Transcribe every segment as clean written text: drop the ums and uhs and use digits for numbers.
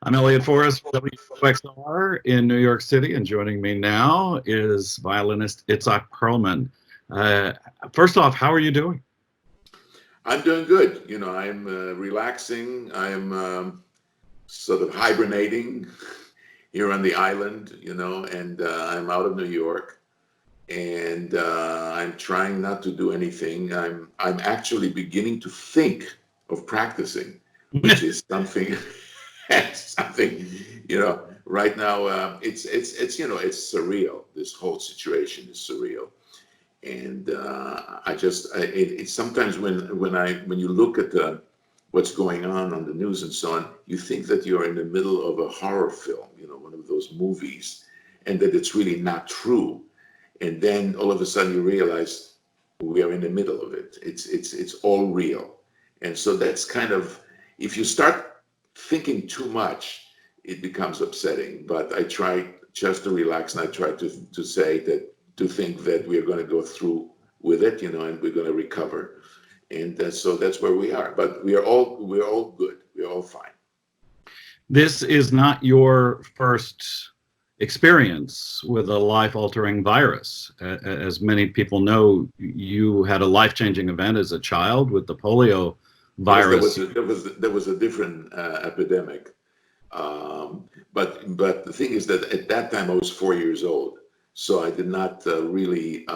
I'm Elliott Forrest, WQXR in New York City, and joining me now is violinist Itzhak Perlman. Uh, First off, how are you doing? I'm doing good. I'm relaxing. I'm sort of hibernating here on the island, and I'm out of New York, and I'm trying not to do anything. I'm actually beginning to think of practicing, which is something something, right now it's surreal. This whole situation is surreal. And it's sometimes when you look at what's going on the news and so on, you think that you're in the middle of a horror film, one of those movies, and that it's really not true. And then all of a sudden you realize we are in the middle of it. It's all real. And so that's kind of, if you start thinking too much, it becomes upsetting. But I try just to relax, and I try to say that, to think that we're going to go through with it, and we're going to recover. And so that's where we are. But we're all good. We're all fine. This is not your first experience with a life-altering virus. As many people know, you had a life-changing event as a child with the polio virus. Yes, there was a different epidemic. But the thing is that at that time I was 4 years old. So I did not really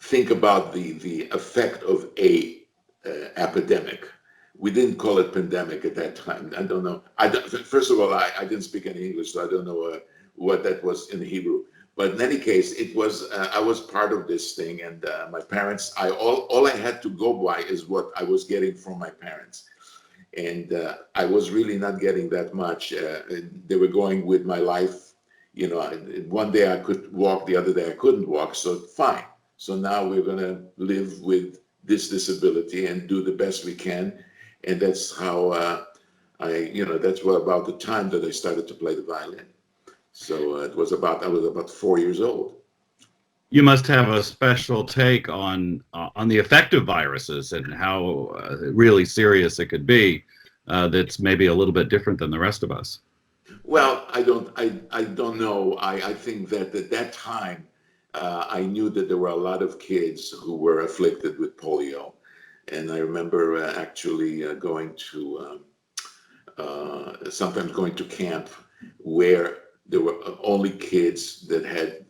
think about the effect of a epidemic. We didn't call it pandemic at that time. I don't know. First of all, I didn't speak any English, so I don't know what that was in Hebrew. But in any case, it was I was part of this thing, and my parents. All I had to go by is what I was getting from my parents. And I was really not getting that much. They were going with my life. One day I could walk, the other day I couldn't walk. So fine. So now we're going to live with this disability and do the best we can. And that's how that's what about the time that I started to play the violin. So I was about 4 years old. You must have a special take on the effect of viruses and how really serious it could be. That's maybe a little bit different than the rest of us. Well, I don't know. I think that at that time, I knew that there were a lot of kids who were afflicted with polio, and I remember actually going to sometimes going to camp where there were only kids that had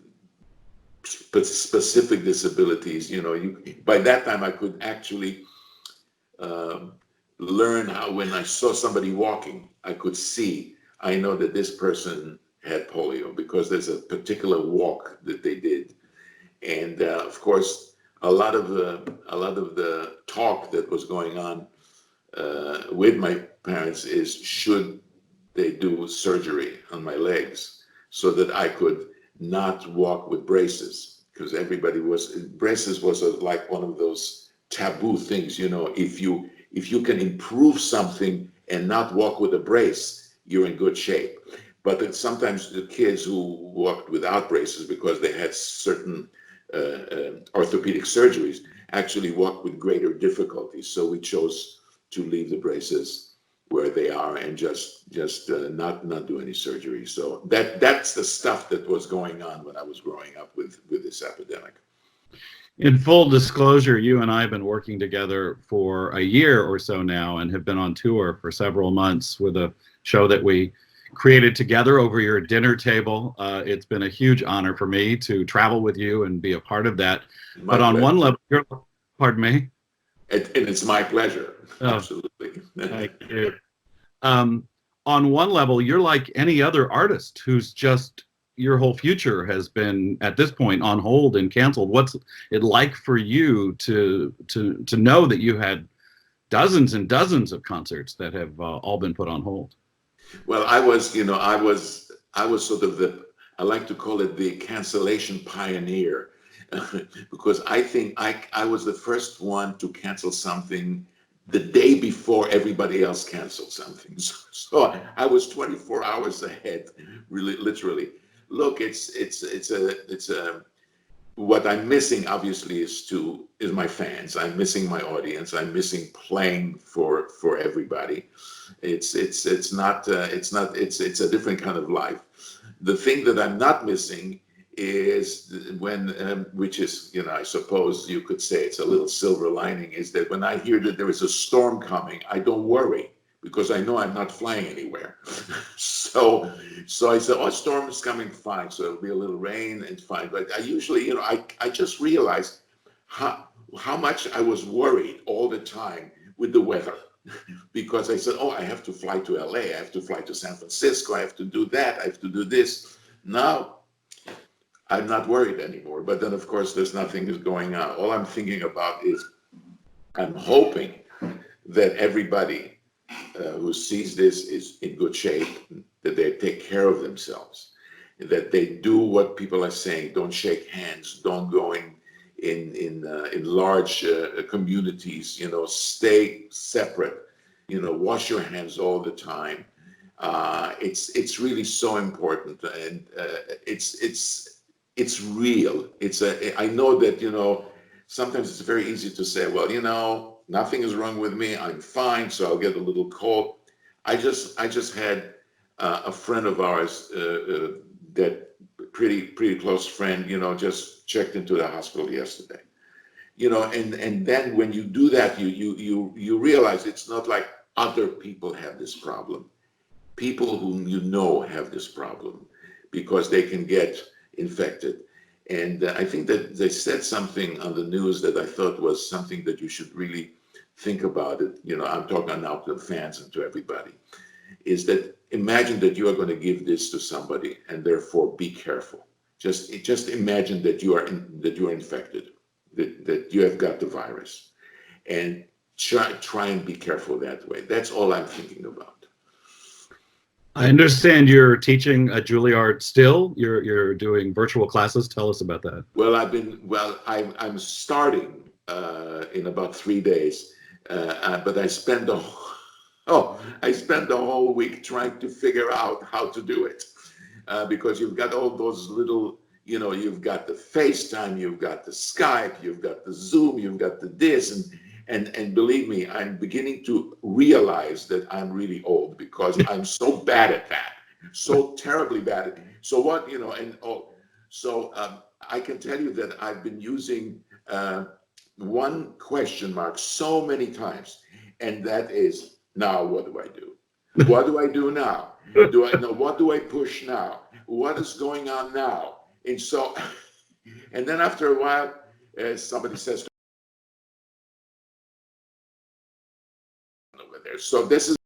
specific disabilities. By that time I could actually learn how, when I saw somebody walking, I could see, I know that this person had polio because there's a particular walk that they did. And of course, a lot of the talk that was going on with my parents is, should they do surgery on my legs so that I could not walk with braces, because braces was like one of those taboo things. If you can improve something and not walk with a brace, you're in good shape. But then sometimes the kids who walked without braces because they had certain orthopedic surgeries actually walked with greater difficulty. So we chose to leave the braces where they are and just not do any surgery. So that's the stuff that was going on when I was growing up with this epidemic. In full disclosure, you and I have been working together for a year or so now and have been on tour for several months with a show that we created together over your dinner table. It's been a huge honor for me to travel with you and be a part of that. But on one level, pardon me? And it's my pleasure. Oh, absolutely. Thank you. On one level, you're like any other artist who's just, your whole future has been at this point on hold and canceled. What's it like for you to know that you had dozens and dozens of concerts that have all been put on hold? Well, I was sort of I like to call it the cancellation pioneer, because I think I was the first one to cancel something the day before everybody else canceled something. So I was 24 hours ahead, really, literally. Look, it's what I'm missing, obviously, is my fans. I'm missing my audience. I'm missing playing for everybody. It's a different kind of life. The thing that I'm not missing is when, which is, I suppose you could say it's a little silver lining, is that when I hear that there is a storm coming, I don't worry because I know I'm not flying anywhere. so I said, oh, storm is coming, fine. So it'll be a little rain and fine. But I usually, I just realized how much I was worried all the time with the weather. Because I said, oh, I have to fly to LA, I have to fly to San Francisco, I have to do that, I have to do this. Now, I'm not worried anymore. But then, of course, there's nothing is going on. All I'm thinking about is I'm hoping that everybody who sees this is in good shape, that they take care of themselves, that they do what people are saying. Don't shake hands, don't go in large communities, stay separate, wash your hands all the time. It's really so important, and it's real. I know that, sometimes it's very easy to say, well, nothing is wrong with me, I'm fine, so I'll get a little cold. I just had a friend of ours, that pretty close friend, just checked into the hospital yesterday. And then when you do that, you realize it's not like other people have this problem. People whom have this problem because they can get infected. And I think that they said something on the news that I thought was something that you should really think about it. I'm talking now to the fans and to everybody, is that imagine that you are going to give this to somebody, and therefore be careful. Just imagine that you are infected, that you have got the virus, and try and be careful that way. That's all I'm thinking about. I understand you're teaching at Juilliard still. You're doing virtual classes. Tell us about that. Well, I'm starting in about 3 days, but I spent the whole week trying to figure out how to do it, because you've got all those little, you've got the FaceTime, you've got the Skype, you've got the Zoom, you've got the this, and believe me, I'm beginning to realize that I'm really old because I'm so bad at that, so terribly bad at it. So what, I can tell you that I've been using one question mark so many times, and that is, now what do I do? What do I do now? What do I push now? What is going on now? And then after a while, somebody says over there. So this is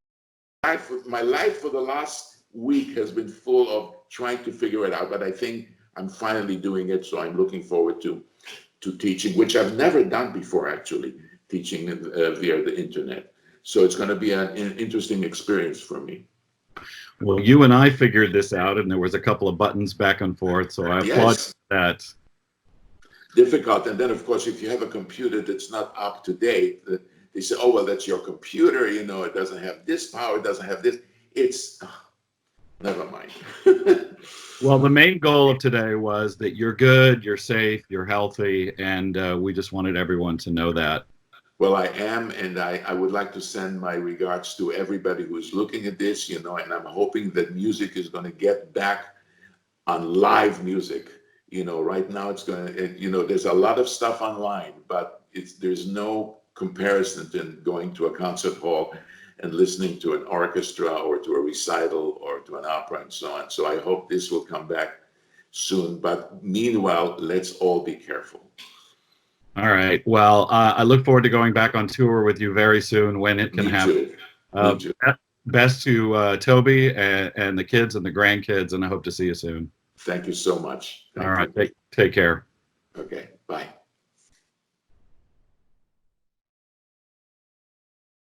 my life for the last week has been full of trying to figure it out, but I think I'm finally doing it. So I'm looking forward to teaching, which I've never done before, actually, teaching via the internet. So it's going to be an interesting experience for me. Well, you and I figured this out, and there was a couple of buttons back and forth, so I applaud that. Difficult. And then, of course, if you have a computer that's not up to date, they say, oh, well, that's your computer, it doesn't have this power, it doesn't have this. It's, never mind. Well, the main goal of today was that you're good, you're safe, you're healthy, and we just wanted everyone to know that. Well, I am, and I would like to send my regards to everybody who is looking at this, and I'm hoping that music is going to get back on live music. Right now it's going to, there's a lot of stuff online, but there's no comparison to going to a concert hall and listening to an orchestra or to a recital or to an opera and so on. So I hope this will come back soon. But meanwhile, let's all be careful. All right. Well, I look forward to going back on tour with you very soon when it can happen. Me too. Best to Toby and the kids and the grandkids, and I hope to see you soon. Thank you so much. All right. Take care. Okay. Bye.